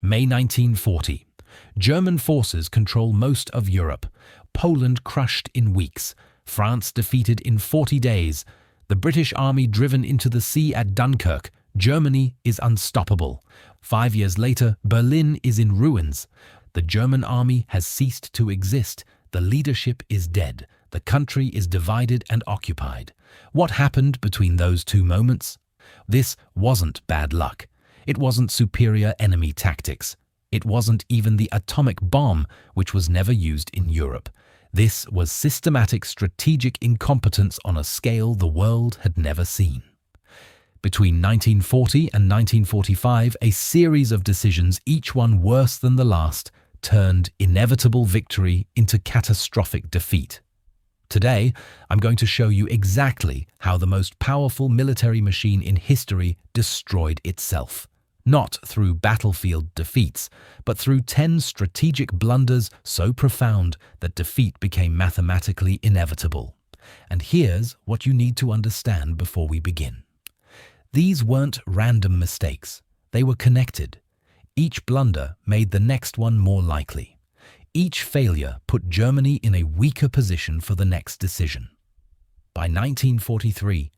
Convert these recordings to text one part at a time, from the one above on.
May 1940. German forces control most of Europe. Poland crushed in weeks. France defeated in 40 days. The British army driven into the sea at Dunkirk. Germany is unstoppable. 5 years later, Berlin is in ruins. The German army has ceased to exist. The leadership is dead. The country is divided and occupied. What happened between those two moments? This wasn't bad luck. It wasn't superior enemy tactics. It wasn't even the atomic bomb, which was never used in Europe. This was systematic strategic incompetence on a scale the world had never seen. Between 1940 and 1945, a series of decisions, each one worse than the last, turned inevitable victory into catastrophic defeat. Today, I'm going to show you exactly how the most powerful military machine in history destroyed itself. Not through battlefield defeats, but through 10 strategic blunders so profound that defeat became mathematically inevitable. And here's what you need to understand before we begin. These weren't random mistakes. They were connected. Each blunder made the next one more likely. Each failure put Germany in a weaker position for the next decision. By 1943,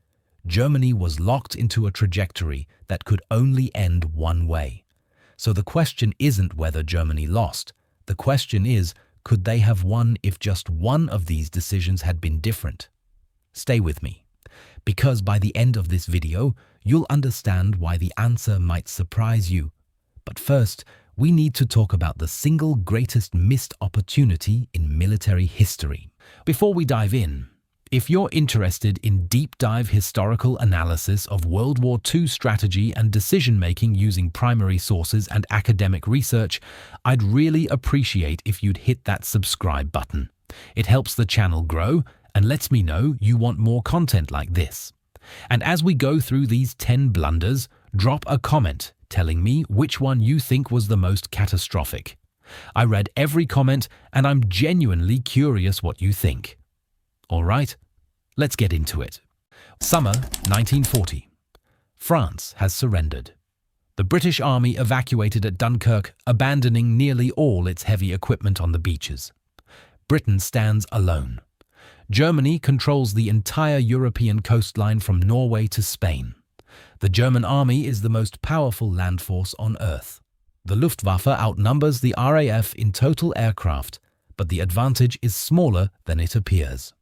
Germany was locked into a trajectory that could only end one way. So the question isn't whether Germany lost. The question is, could they have won if just one of these decisions had been different? Stay with me, because by the end of this video, you'll understand why the answer might surprise you. But first, we need to talk about the single greatest missed opportunity in military history. Before we dive in, if you're interested in deep-dive historical analysis of World War II strategy and decision-making using primary sources and academic research, I'd really appreciate if you'd hit that subscribe button. It helps the channel grow and lets me know you want more content like this. And as we go through these 10 blunders, drop a comment telling me which one you think was the most catastrophic. I read every comment and I'm genuinely curious what you think. All right, let's get into it. Summer 1940. France has surrendered. The British army evacuated at Dunkirk, abandoning nearly all its heavy equipment on the beaches. Britain stands alone. Germany controls the entire European coastline from Norway to Spain. The German army is the most powerful land force on Earth. The Luftwaffe outnumbers the RAF in total aircraft, but the advantage is smaller than it appears.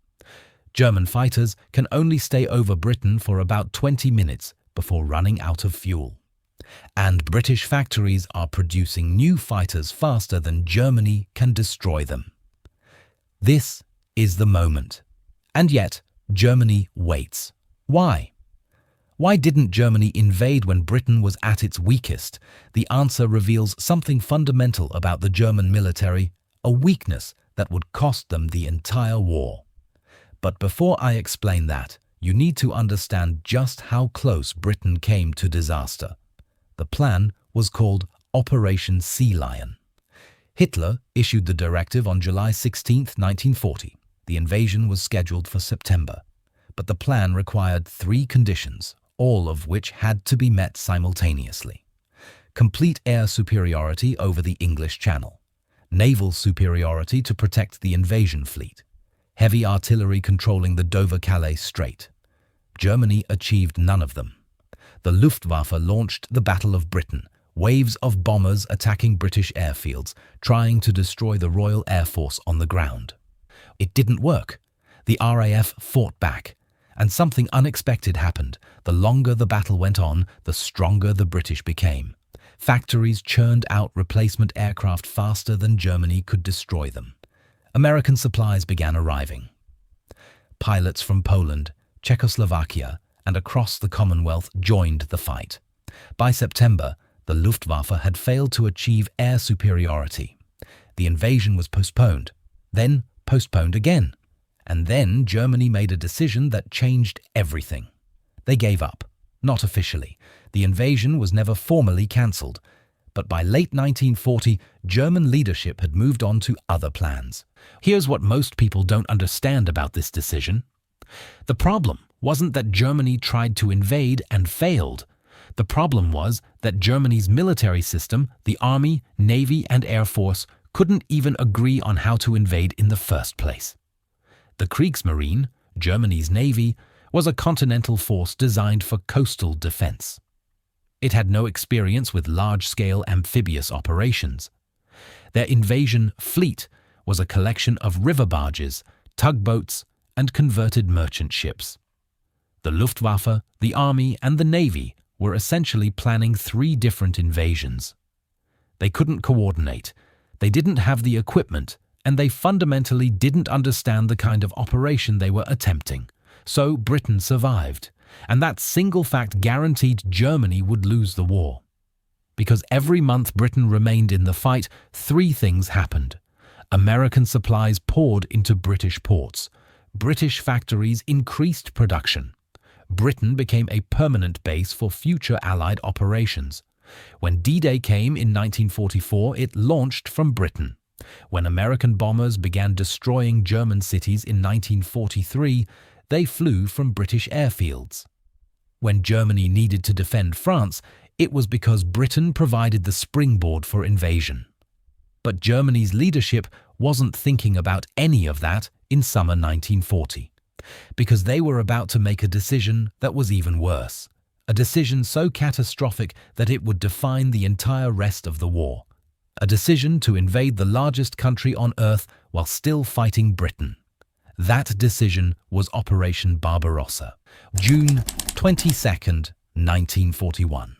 German fighters can only stay over Britain for about 20 minutes before running out of fuel. And British factories are producing new fighters faster than Germany can destroy them. This is the moment. And yet, Germany waits. Why? Why didn't Germany invade when Britain was at its weakest? The answer reveals something fundamental about the German military, a weakness that would cost them the entire war. But before I explain that, you need to understand just how close Britain came to disaster. The plan was called Operation Sea Lion. Hitler issued the directive on July 16, 1940. The invasion was scheduled for September. But the plan required 3 conditions, all of which had to be met simultaneously. Complete air superiority over the English Channel. Naval superiority to protect the invasion fleet. Heavy artillery controlling the Dover-Calais Strait. Germany achieved none of them. The Luftwaffe launched the Battle of Britain, waves of bombers attacking British airfields, trying to destroy the Royal Air Force on the ground. It didn't work. The RAF fought back, and something unexpected happened. The longer the battle went on, the stronger the British became. Factories churned out replacement aircraft faster than Germany could destroy them. American supplies began arriving. Pilots from Poland, Czechoslovakia, and across the Commonwealth joined the fight. By September, the Luftwaffe had failed to achieve air superiority. The invasion was postponed, then postponed again. And then Germany made a decision that changed everything. They gave up. Not officially. The invasion was never formally cancelled. But by late 1940, German leadership had moved on to other plans. Here's what most people don't understand about this decision. The problem wasn't that Germany tried to invade and failed. The problem was that Germany's military system, the army, navy, and air force, couldn't even agree on how to invade in the first place. The Kriegsmarine, Germany's navy, was a continental force designed for coastal defense. It had no experience with large-scale amphibious operations. Their invasion fleet was a collection of river barges, tugboats, and converted merchant ships. The Luftwaffe, the army, and the navy were essentially planning 3 different invasions. They couldn't coordinate, they didn't have the equipment, and they fundamentally didn't understand the kind of operation they were attempting. So Britain survived, and that single fact guaranteed Germany would lose the war. Because every month Britain remained in the fight, 3 things happened. American supplies poured into British ports. British factories increased production. Britain became a permanent base for future Allied operations. When D-Day came in 1944, it launched from Britain. When American bombers began destroying German cities in 1943, they flew from British airfields. When Germany needed to defend France, it was because Britain provided the springboard for invasion. But Germany's leadership wasn't thinking about any of that in summer 1940, because they were about to make a decision that was even worse, a decision so catastrophic that it would define the entire rest of the war, a decision to invade the largest country on earth while still fighting Britain. That decision was Operation Barbarossa, June 22nd, 1941.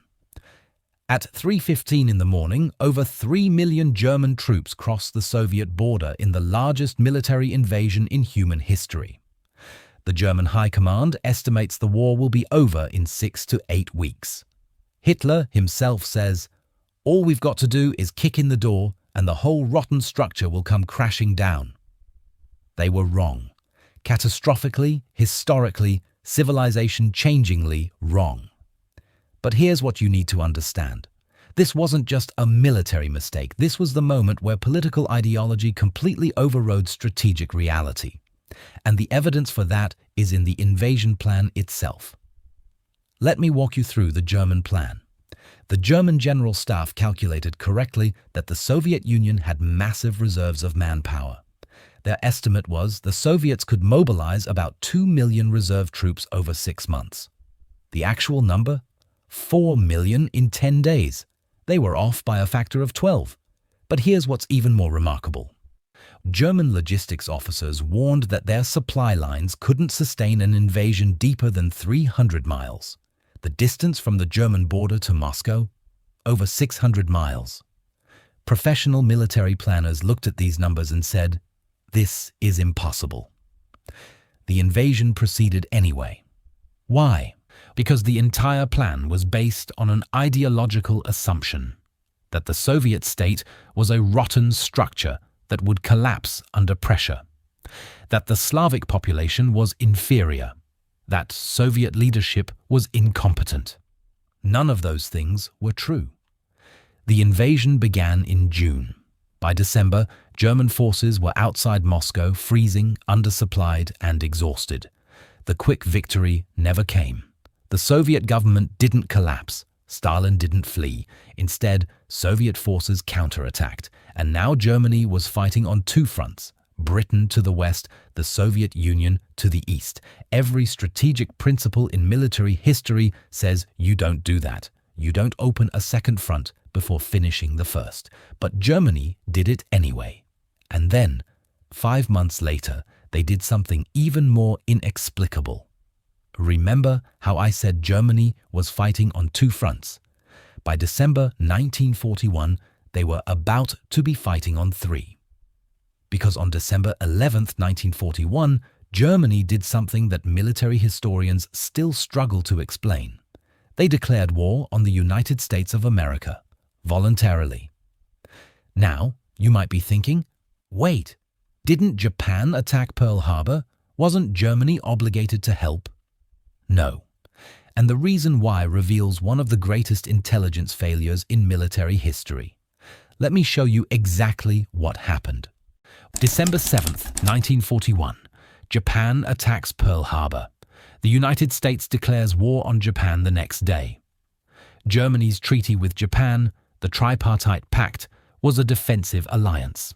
At 3:15 in the morning, over 3 million German troops crossed the Soviet border in the largest military invasion in human history. The German High Command estimates the war will be over in 6 to 8 weeks. Hitler himself says, "All we've got to do is kick in the door and the whole rotten structure will come crashing down." They were wrong. Catastrophically, historically, civilization-changingly wrong. But here's what you need to understand. This wasn't just a military mistake. This was the moment where political ideology completely overrode strategic reality. And the evidence for that is in the invasion plan itself. Let me walk you through the German plan. The German General Staff calculated correctly that the Soviet Union had massive reserves of manpower. Their estimate was the Soviets could mobilize about 2 million reserve troops over 6 months. The actual number? 4 million in 10 days. They were off by a factor of 12. But here's what's even more remarkable. German logistics officers warned that their supply lines couldn't sustain an invasion deeper than 300 miles. The distance from the German border to Moscow? Over 600 miles. Professional military planners looked at these numbers and said, "This is impossible." The invasion proceeded anyway. Why? Because the entire plan was based on an ideological assumption that the Soviet state was a rotten structure that would collapse under pressure, that the Slavic population was inferior, that Soviet leadership was incompetent. None of those things were true. The invasion began in June. By December, German forces were outside Moscow, freezing, undersupplied, and exhausted. The quick victory never came. The Soviet government didn't collapse. Stalin didn't flee. Instead, Soviet forces counterattacked, and now Germany was fighting on 2 fronts. Britain to the west, the Soviet Union to the east. Every strategic principle in military history says you don't do that. You don't open a second front before finishing the first. But Germany did it anyway. And then, 5 months later, they did something even more inexplicable. Remember how I said Germany was fighting on 2 fronts? By December 1941, they were about to be fighting on 3. Because on December 11th, 1941, Germany did something that military historians still struggle to explain. They declared war on the United States of America, voluntarily. Now, you might be thinking, wait, didn't Japan attack Pearl Harbor? Wasn't Germany obligated to help? No. And the reason why reveals one of the greatest intelligence failures in military history. Let me show you exactly what happened. December 7th, 1941. Japan attacks Pearl Harbor. The United States declares war on Japan the next day. Germany's treaty with Japan, the Tripartite Pact, was a defensive alliance.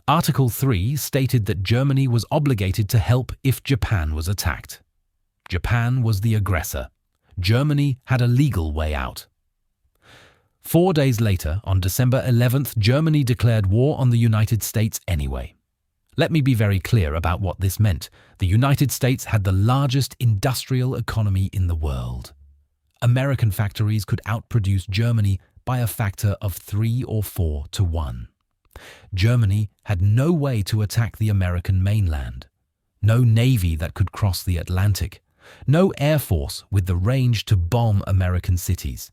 Article 3 stated that Germany was obligated to help if Japan was attacked. Japan was the aggressor. Germany had a legal way out. 4 days later, on December 11th, Germany declared war on the United States anyway. Let me be very clear about what this meant. The United States had the largest industrial economy in the world. American factories could outproduce Germany by a factor of 3 or 4 to 1. Germany had no way to attack the American mainland. No navy that could cross the Atlantic. No air force with the range to bomb American cities.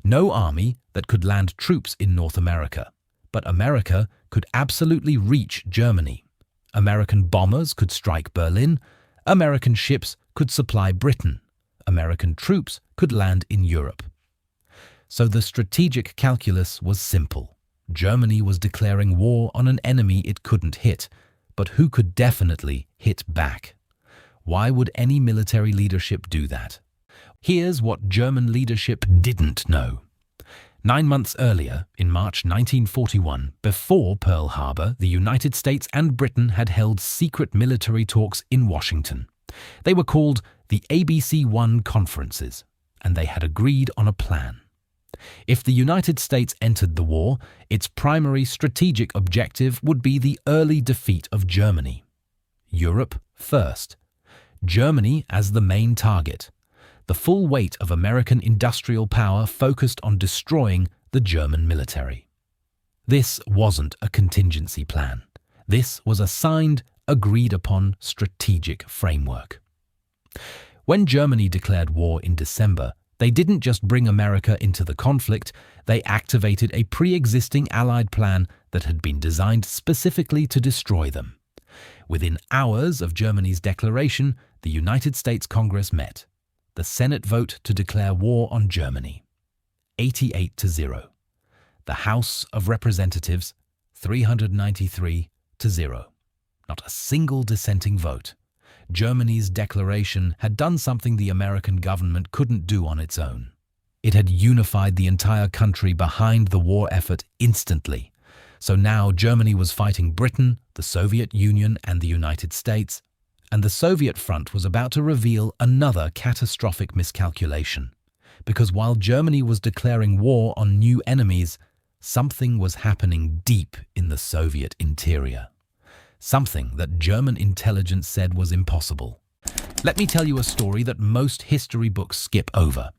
No army that could land troops in North America. But America could absolutely reach Germany. American bombers could strike Berlin. American ships could supply Britain. American troops could land in Europe. So the strategic calculus was simple. Germany was declaring war on an enemy it couldn't hit, but who could definitely hit back. Why would any military leadership do that? Here's what German leadership didn't know. 9 months earlier, in March 1941, before Pearl Harbor, the United States and Britain had held secret military talks in Washington. They were called the ABC-1 conferences, and they had agreed on a plan. If the United States entered the war, its primary strategic objective would be the early defeat of Germany. Europe first. Germany as the main target. The full weight of American industrial power focused on destroying the German military. This wasn't a contingency plan. This was a signed, agreed-upon strategic framework. When Germany declared war in December, they didn't just bring America into the conflict, they activated a pre-existing Allied plan that had been designed specifically to destroy them. Within hours of Germany's declaration, the United States Congress met. The Senate vote to declare war on Germany. 88-0. The House of Representatives, 393-0. Not a single dissenting vote. Germany's declaration had done something the American government couldn't do on its own. It had unified the entire country behind the war effort instantly. So now Germany was fighting Britain, the Soviet Union, and the United States, and the Soviet front was about to reveal another catastrophic miscalculation. Because while Germany was declaring war on new enemies, something was happening deep in the Soviet interior. Something that German intelligence said was impossible. Let me tell you a story that most history books skip over.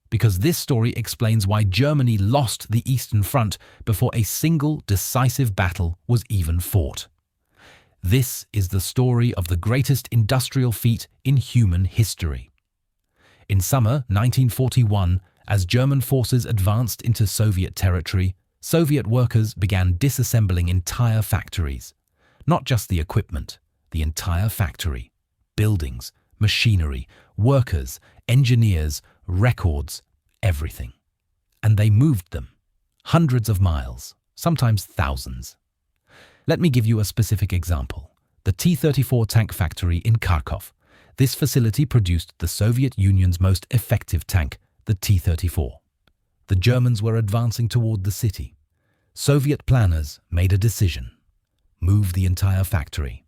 Because this story explains why Germany lost the Eastern Front before a single decisive battle was even fought. This is the story of the greatest industrial feat in human history. In summer 1941, as German forces advanced into Soviet territory, Soviet workers began disassembling entire factories. Not just the equipment, the entire factory. Buildings, machinery, workers, engineers, records, everything. And they moved them. Hundreds of miles, sometimes thousands. Let me give you a specific example. The T-34 tank factory in Kharkov. This facility produced the Soviet Union's most effective tank, the T-34. The Germans were advancing toward the city. Soviet planners made a decision. Move the entire factory.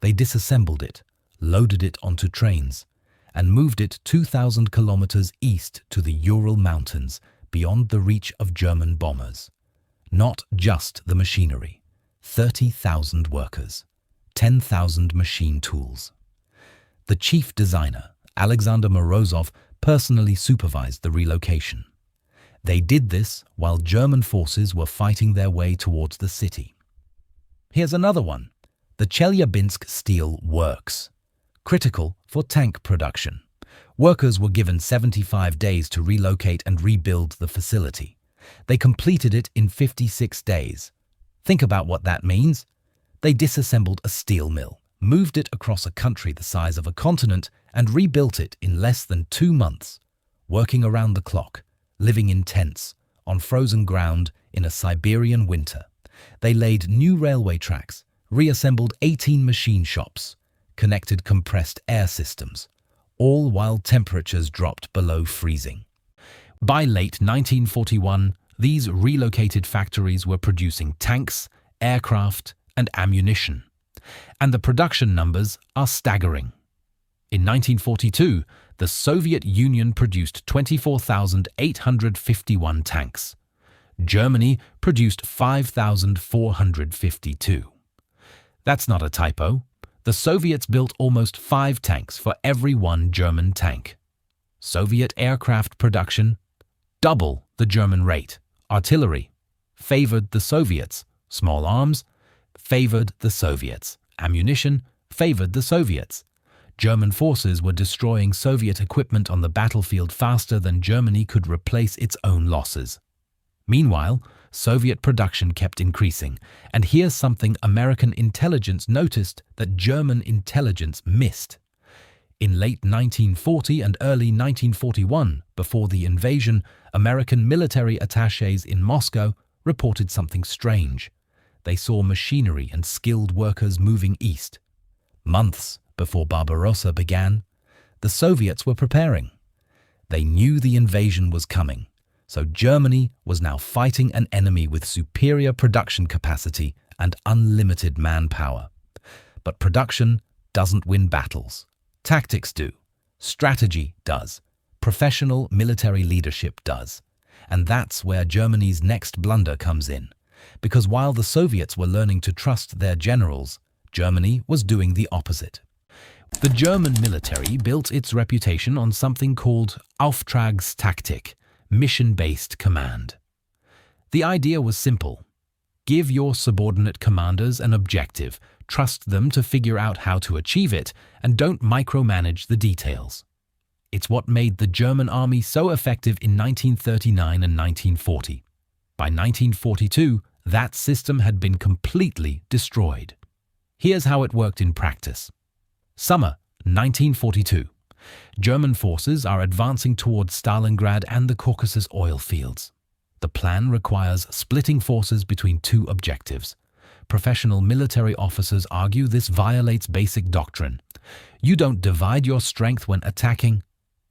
They disassembled it, loaded it onto trains, and moved it 2,000 kilometers east to the Ural Mountains, beyond the reach of German bombers. Not just the machinery. 30,000 workers. 10,000 machine tools. The chief designer, Alexander Morozov, personally supervised the relocation. They did this while German forces were fighting their way towards the city. Here's another one. The Chelyabinsk Steel Works. Critical for tank production. Workers were given 75 days to relocate and rebuild the facility. They completed it in 56 days. Think about what that means. They disassembled a steel mill, moved it across a country the size of a continent, and rebuilt it in less than 2 months, working around the clock, living in tents, on frozen ground in a Siberian winter. They laid new railway tracks, reassembled 18 machine shops, connected compressed air systems, all while temperatures dropped below freezing. By late 1941, these relocated factories were producing tanks, aircraft, and ammunition. And the production numbers are staggering. In 1942, the Soviet Union produced 24,851 tanks. Germany produced 5,452. That's not a typo. The Soviets built almost 5 tanks for every one German tank. Soviet aircraft production, double the German rate. Artillery favored the Soviets. Small arms favored the Soviets. Ammunition favored the Soviets. German forces were destroying Soviet equipment on the battlefield faster than Germany could replace its own losses. Meanwhile, Soviet production kept increasing, and here's something American intelligence noticed that German intelligence missed. In late 1940 and early 1941, before the invasion, American military attachés in Moscow reported something strange. They saw machinery and skilled workers moving east. Months before Barbarossa began, the Soviets were preparing. They knew the invasion was coming, so Germany was now fighting an enemy with superior production capacity and unlimited manpower. But production doesn't win battles. Tactics do. Strategy does. Professional military leadership does. And that's where Germany's next blunder comes in. Because while the Soviets were learning to trust their generals, Germany was doing the opposite. The German military built its reputation on something called Auftragstaktik, mission-based command. The idea was simple. Give your subordinate commanders an objective, trust them to figure out how to achieve it, and don't micromanage the details. It's what made the German army so effective in 1939 and 1940. By 1942, that system had been completely destroyed. Here's how it worked in practice. Summer 1942. German forces are advancing towards Stalingrad and the Caucasus oil fields. The plan requires splitting forces between 2 objectives. Professional military officers argue this violates basic doctrine. You don't divide your strength when attacking.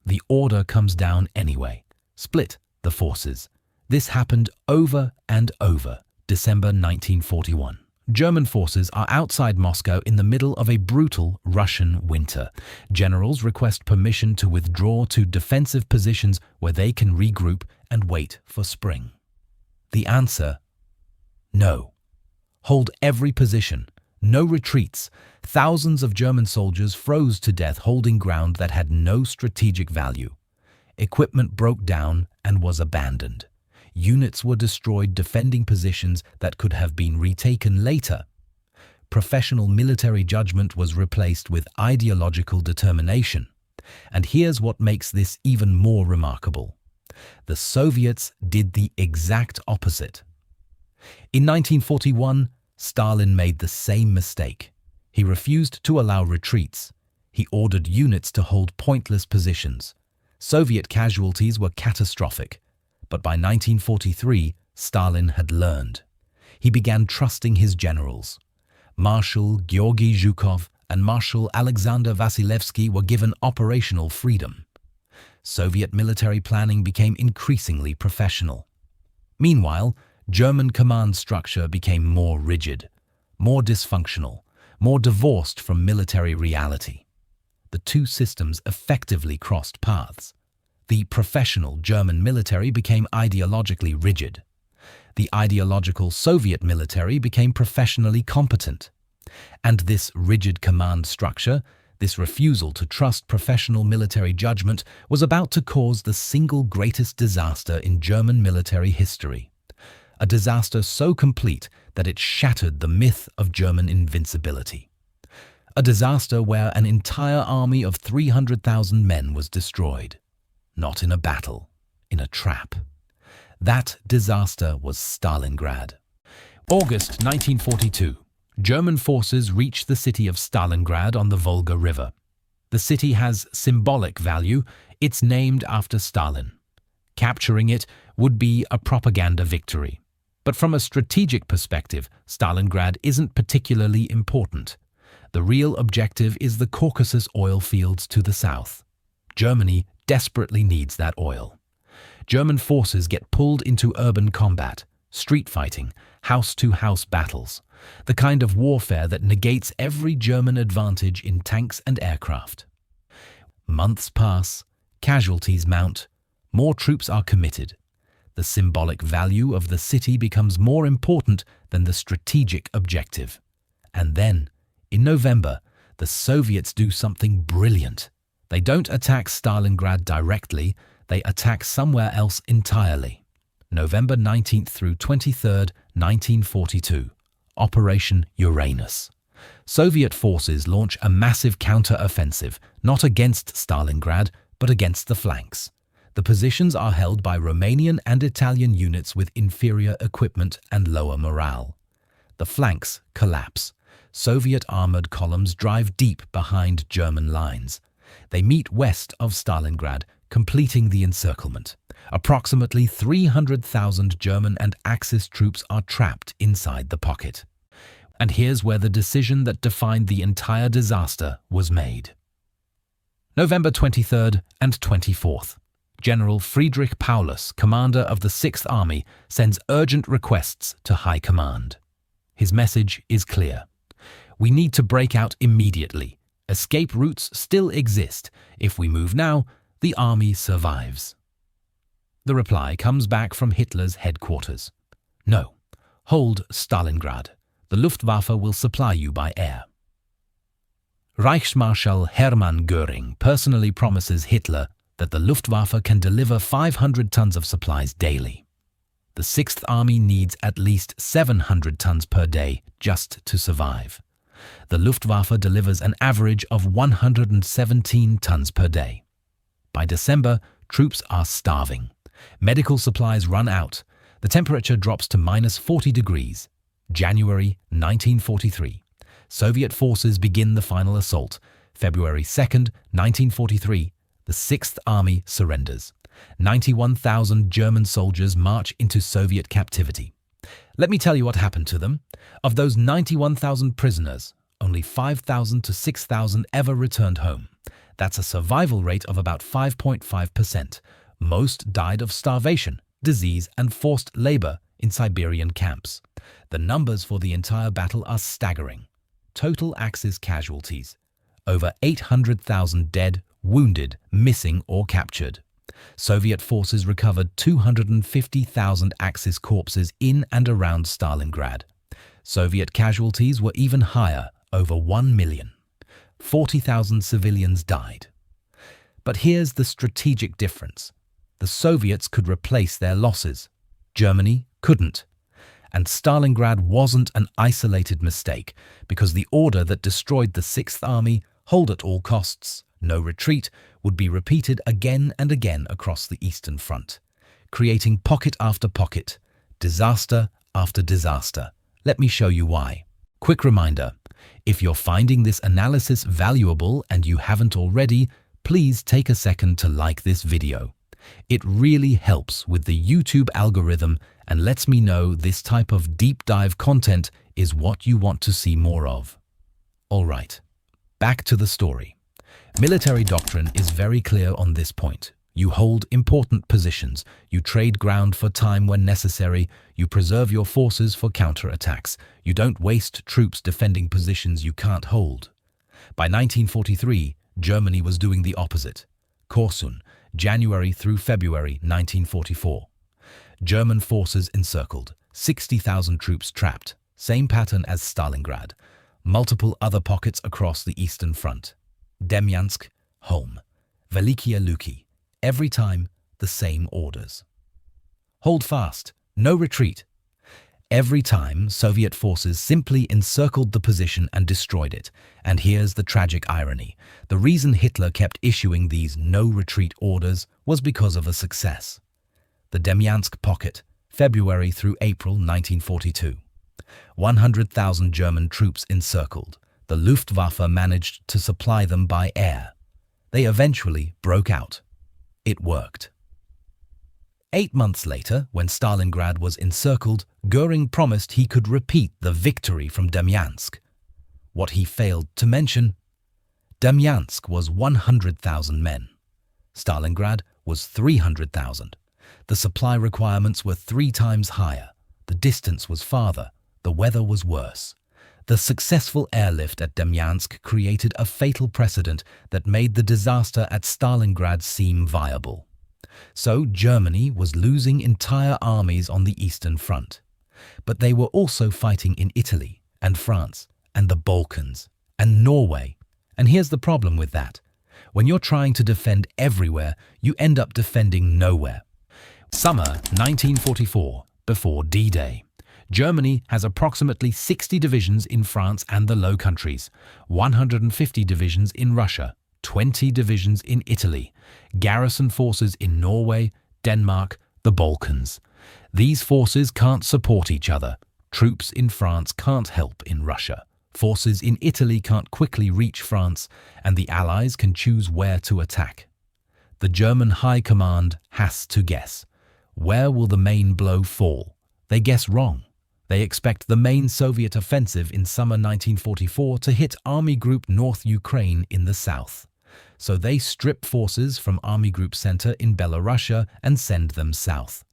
The order comes down anyway. Split the forces. This happened over and over. December 1941. German forces are outside Moscow in the middle of a brutal Russian winter. Generals request permission to withdraw to defensive positions where they can regroup and wait for spring. The answer? No. Hold every position. No retreats. Thousands of German soldiers froze to death holding ground that had no strategic value. Equipment broke down and was abandoned. Units were destroyed defending positions that could have been retaken later. Professional military judgment was replaced with ideological determination. And here's what makes this even more remarkable. The Soviets did the exact opposite. In 1941, Stalin made the same mistake. He refused to allow retreats. He ordered units to hold pointless positions. Soviet casualties were catastrophic. But by 1943, Stalin had learned. He began trusting his generals. Marshal Georgy Zhukov and Marshal Alexander Vasilevsky were given operational freedom. Soviet military planning became increasingly professional. Meanwhile, German command structure became more rigid, more dysfunctional, more divorced from military reality. The 2 systems effectively crossed paths. The professional German military became ideologically rigid. The ideological Soviet military became professionally competent. And this rigid command structure, this refusal to trust professional military judgment, was about to cause the single greatest disaster in German military history. A disaster so complete that it shattered the myth of German invincibility. A disaster where an entire army of 300,000 men was destroyed. Not in a battle, in a trap. That disaster was Stalingrad. August 1942. German forces reached the city of Stalingrad on the Volga River. The city has symbolic value. It's named after Stalin. Capturing it would be a propaganda victory. But from a strategic perspective, Stalingrad isn't particularly important. The real objective is the Caucasus oil fields to the south. Germany desperately needs that oil. German forces get pulled into urban combat, street fighting, house-to-house battles, the kind of warfare that negates every German advantage in tanks and aircraft. Months pass, casualties mount, more troops are committed. The symbolic value of the city becomes more important than the strategic objective. And then, in November, the Soviets do something brilliant. They don't attack Stalingrad directly, they attack somewhere else entirely. November 19th through 23rd, 1942. Operation Uranus. Soviet forces launch a massive counter-offensive, not against Stalingrad, but against the flanks. The positions are held by Romanian and Italian units with inferior equipment and lower morale. The flanks collapse. Soviet armored columns drive deep behind German lines. They meet west of Stalingrad, completing the encirclement. Approximately 300,000 German and Axis troops are trapped inside the pocket. And here's where the decision that defined the entire disaster was made. November 23rd and 24th. General Friedrich Paulus, commander of the 6th Army, sends urgent requests to High Command. His message is clear. We need to break out immediately. Escape routes still exist. If we move now, the army survives. The reply comes back from Hitler's headquarters. No, hold Stalingrad. The Luftwaffe will supply you by air. Reichsmarschall Hermann Göring personally promises Hitler that the Luftwaffe can deliver 500 tons of supplies daily. The 6th Army needs at least 700 tons per day just to survive. The Luftwaffe delivers an average of 117 tons per day. By December, troops are starving. Medical supplies run out. The temperature drops to -40 degrees. January 1943. Soviet forces begin the final assault. February 2nd, 1943. The 6th Army surrenders. 91,000 German soldiers march into Soviet captivity. Let me tell you what happened to them. Of those 91,000 prisoners, only 5,000 to 6,000 ever returned home. That's a survival rate of about 5.5%. Most died of starvation, disease, and forced labor in Siberian camps. The numbers for the entire battle are staggering. Total Axis casualties: over 800,000 dead, wounded, missing, or captured. Soviet forces recovered 250,000 Axis corpses in and around Stalingrad. Soviet casualties were even higher, over 1 million. 40,000 civilians died. But here's the strategic difference. The Soviets could replace their losses. Germany couldn't. And Stalingrad wasn't an isolated mistake, because the order that destroyed the 6th Army, hold at all costs, no retreat, would be repeated again and again across the Eastern Front, creating pocket after pocket, disaster after disaster. Let me show you why. Quick reminder, if you're finding this analysis valuable and you haven't already, please take a second to like this video. It really helps with the YouTube algorithm and lets me know this type of deep dive content is what you want to see more of. Alright, back to the story. Military doctrine is very clear on this point. You hold important positions, you trade ground for time when necessary, you preserve your forces for counterattacks, you don't waste troops defending positions you can't hold. By 1943, Germany was doing the opposite. Korsun, January through February 1944. German forces encircled, 60,000 troops trapped, same pattern as Stalingrad. Multiple other pockets across the Eastern Front. Demyansk, home. Velikiye Luki, every time the same orders. Hold fast, no retreat. Every time, Soviet forces simply encircled the position and destroyed it. And here's the tragic irony. The reason Hitler kept issuing these no-retreat orders was because of a success. The Demyansk pocket, February through April 1942. 100,000 German troops encircled. The Luftwaffe managed to supply them by air. They eventually broke out. It worked. 8 months later, when Stalingrad was encircled, Göring promised he could repeat the victory from Demyansk. What he failed to mention: Demyansk was 100,000 men. Stalingrad was 300,000. The supply requirements were 3 times higher, the distance was farther, the weather was worse. The successful airlift at Demyansk created a fatal precedent that made the disaster at Stalingrad seem viable. So Germany was losing entire armies on the Eastern Front. But they were also fighting in Italy and France and the Balkans and Norway. And here's the problem with that. When you're trying to defend everywhere, you end up defending nowhere. Summer 1944, before D-Day. Germany has approximately 60 divisions in France and the Low Countries, 150 divisions in Russia, 20 divisions in Italy, garrison forces in Norway, Denmark, the Balkans. These forces can't support each other. Troops in France can't help in Russia. Forces in Italy can't quickly reach France, and the Allies can choose where to attack. The German High Command has to guess. Where will the main blow fall? They guess wrong. They expect the main Soviet offensive in summer 1944 to hit Army Group North Ukraine in the south. So they strip forces from Army Group Center in Belarusia and send them south.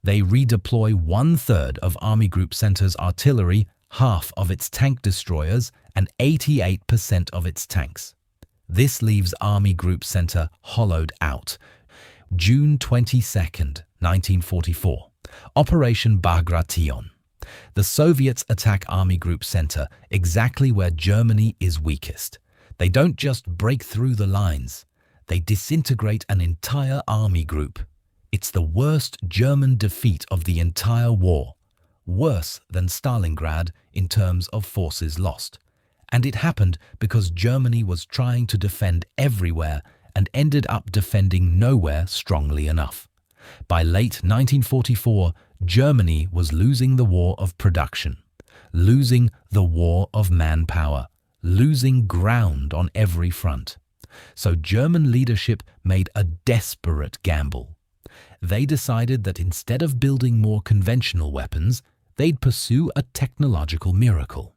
They redeploy 1/3 of Army Group Center's artillery, half of its tank destroyers, and 88% of its tanks. This leaves Army Group Center hollowed out. June 22, 1944. Operation Bagration. The Soviets attack Army Group Center, exactly where Germany is weakest. They don't just break through the lines. They disintegrate an entire army group. It's the worst German defeat of the entire war. Worse than Stalingrad in terms of forces lost. And it happened because Germany was trying to defend everywhere and ended up defending nowhere strongly enough. By late 1944, Germany was losing the war of production, losing the war of manpower, losing ground on every front. So German leadership made a desperate gamble. They decided that instead of building more conventional weapons, they'd pursue a technological miracle.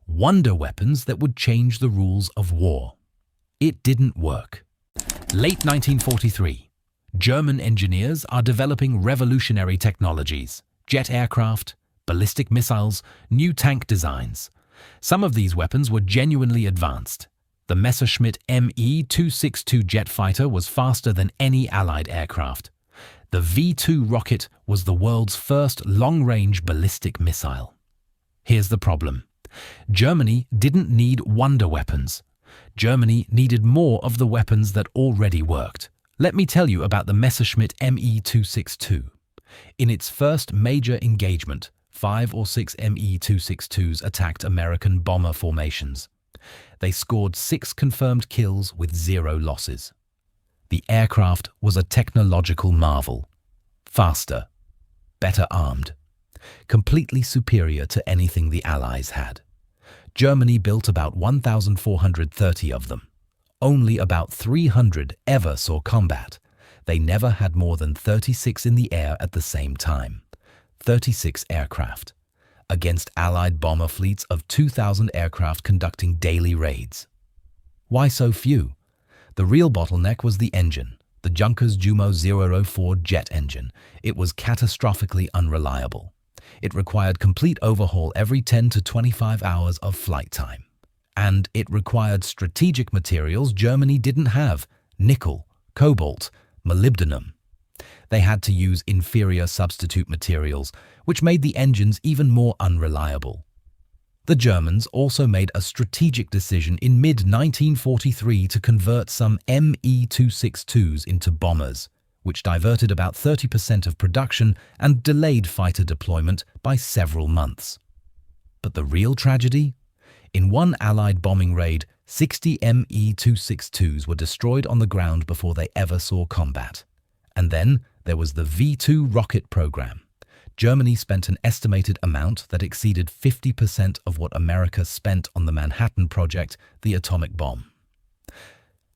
Wonder weapons that would change the rules of war. It didn't work. Late 1943. German engineers are developing revolutionary technologies, jet aircraft, ballistic missiles, new tank designs. Some of these weapons were genuinely advanced. The Messerschmitt Me-262 jet fighter was faster than any Allied aircraft. The V-2 rocket was the world's first long-range ballistic missile. Here's the problem. Germany didn't need wonder weapons. Germany needed more of the weapons that already worked. Let me tell you about the Messerschmitt Me-262. In its first major engagement, 5 or 6 Me-262s attacked American bomber formations. They scored 6 confirmed kills with 0 losses. The aircraft was a technological marvel. Faster, better armed, completely superior to anything the Allies had. Germany built about 1,430 of them. Only about 300 ever saw combat. They never had more than 36 in the air at the same time. 36 aircraft, against Allied bomber fleets of 2,000 aircraft conducting daily raids. Why so few? The real bottleneck was the engine, the Junkers Jumo 004 jet engine. It was catastrophically unreliable. It required complete overhaul every 10 to 25 hours of flight time. And it required strategic materials Germany didn't have: nickel, cobalt, molybdenum. They had to use inferior substitute materials, which made the engines even more unreliable. The Germans also made a strategic decision in mid-1943 to convert some Me-262s into bombers, which diverted about 30% of production and delayed fighter deployment by several months. But the real tragedy? In one Allied bombing raid, 60 Me-262s were destroyed on the ground before they ever saw combat. And then there was the V-2 rocket program. Germany spent an estimated amount that exceeded 50% of what America spent on the Manhattan Project, the atomic bomb.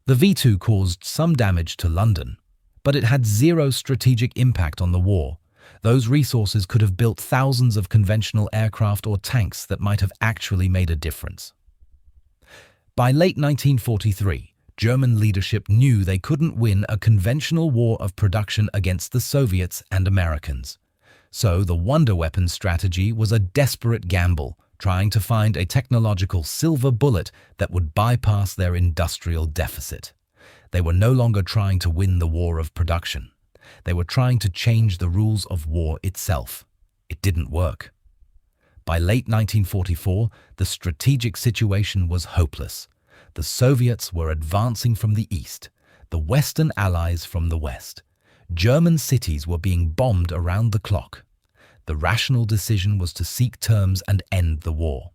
The V-2 caused some damage to London, but it had 0 strategic impact on the war. Those resources could have built thousands of conventional aircraft or tanks that might have actually made a difference. By late 1943, German leadership knew they couldn't win a conventional war of production against the Soviets and Americans. So the wonder weapon strategy was a desperate gamble, trying to find a technological silver bullet that would bypass their industrial deficit. They were no longer trying to win the war of production. They were trying to change the rules of war itself. It didn't work. By late 1944, the strategic situation was hopeless. The Soviets were advancing from the east, the Western allies from the west. German cities were being bombed around the clock. The rational decision was to seek terms and end the war.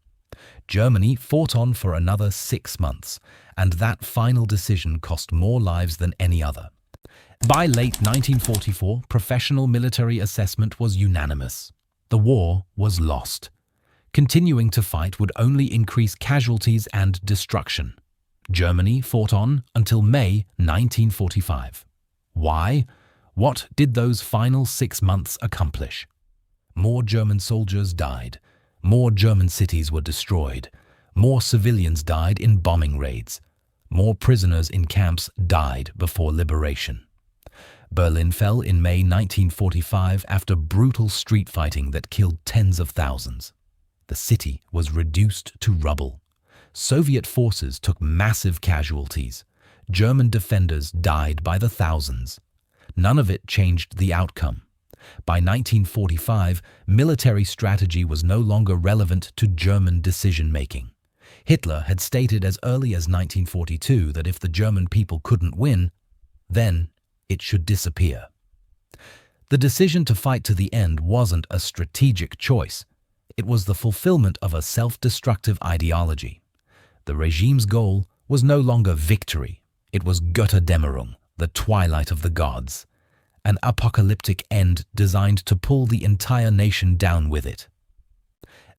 Germany fought on for another 6 months, and that final decision cost more lives than any other. By late 1944, professional military assessment was unanimous. The war was lost. Continuing to fight would only increase casualties and destruction. Germany fought on until May 1945. Why? What did those final 6 months accomplish? More German soldiers died. More German cities were destroyed. More civilians died in bombing raids. More prisoners in camps died before liberation. Berlin fell in May 1945 after brutal street fighting that killed tens of thousands. The city was reduced to rubble. Soviet forces took massive casualties. German defenders died by the thousands. None of it changed the outcome. By 1945, military strategy was no longer relevant to German decision-making. Hitler had stated as early as 1942 that if the German people couldn't win, then it should disappear. The decision to fight to the end wasn't a strategic choice. It was the fulfillment of a self-destructive ideology. The regime's goal was no longer victory. It was Götterdämmerung, the twilight of the gods, an apocalyptic end designed to pull the entire nation down with it.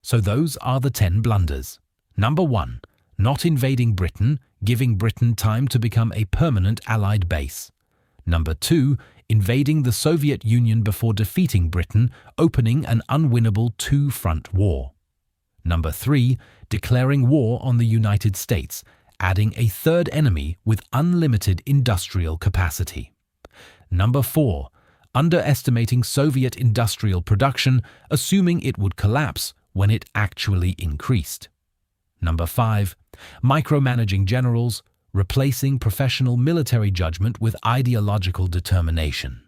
So those are the 10 blunders. Number 1, not invading Britain, giving Britain time to become a permanent Allied base. Number 2, invading the Soviet Union before defeating Britain, opening an unwinnable two-front war. Number 3, declaring war on the United States, adding a third enemy with unlimited industrial capacity. Number 4, underestimating Soviet industrial production, assuming it would collapse when it actually increased. Number 5, micromanaging generals, replacing professional military judgment with ideological determination.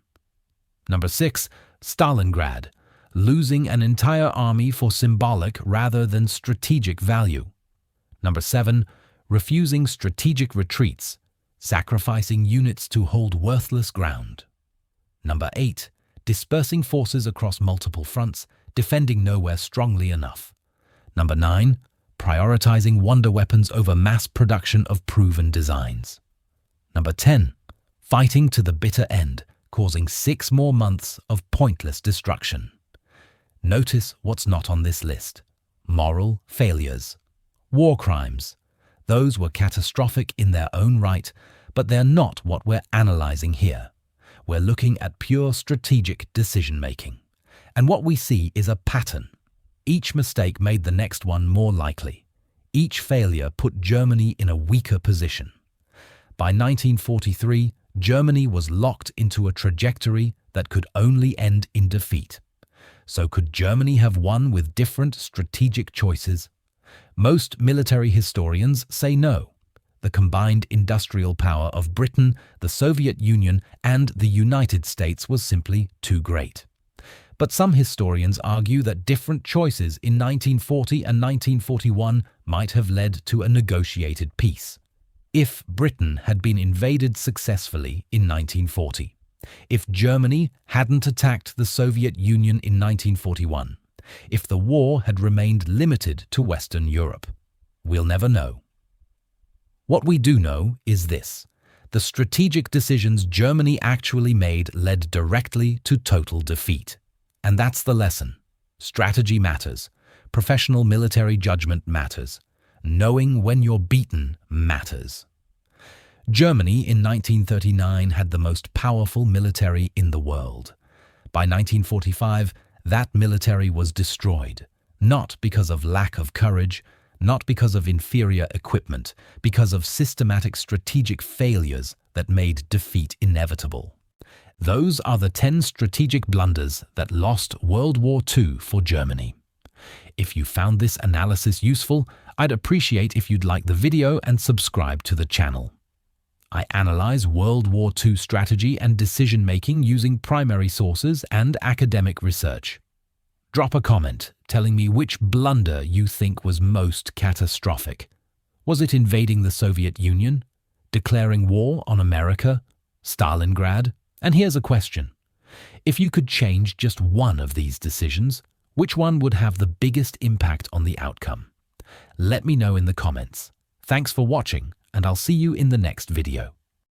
Number 6, Stalingrad, losing an entire army for symbolic rather than strategic value. Number 7, refusing strategic retreats, sacrificing units to hold worthless ground. Number 8, dispersing forces across multiple fronts, defending nowhere strongly enough. Number 9, prioritizing wonder weapons over mass production of proven designs. Number 10, fighting to the bitter end, causing 6 more months of pointless destruction. Notice what's not on this list. Moral failures. War crimes. Those were catastrophic in their own right, but they're not what we're analyzing here. We're looking at pure strategic decision-making. And what we see is a pattern. Each mistake made the next one more likely. Each failure put Germany in a weaker position. By 1943, Germany was locked into a trajectory that could only end in defeat. So could Germany have won with different strategic choices? Most military historians say no. The combined industrial power of Britain, the Soviet Union, and the United States was simply too great. But some historians argue that different choices in 1940 and 1941 might have led to a negotiated peace. If Britain had been invaded successfully in 1940, if Germany hadn't attacked the Soviet Union in 1941, if the war had remained limited to Western Europe, we'll never know. What we do know is this: the strategic decisions Germany actually made led directly to total defeat. And that's the lesson. Strategy matters. Professional military judgment matters. Knowing when you're beaten matters. Germany in 1939 had the most powerful military in the world. By 1945, that military was destroyed, not because of lack of courage, not because of inferior equipment, because of systematic strategic failures that made defeat inevitable. Those are the 10 strategic blunders that lost World War II for Germany. If you found this analysis useful, I'd appreciate if you'd like the video and subscribe to the channel. I analyze World War II strategy and decision-making using primary sources and academic research. Drop a comment telling me which blunder you think was most catastrophic. Was it invading the Soviet Union? Declaring war on America? Stalingrad? And here's a question. If you could change just one of these decisions, which one would have the biggest impact on the outcome? Let me know in the comments. Thanks for watching, and I'll see you in the next video.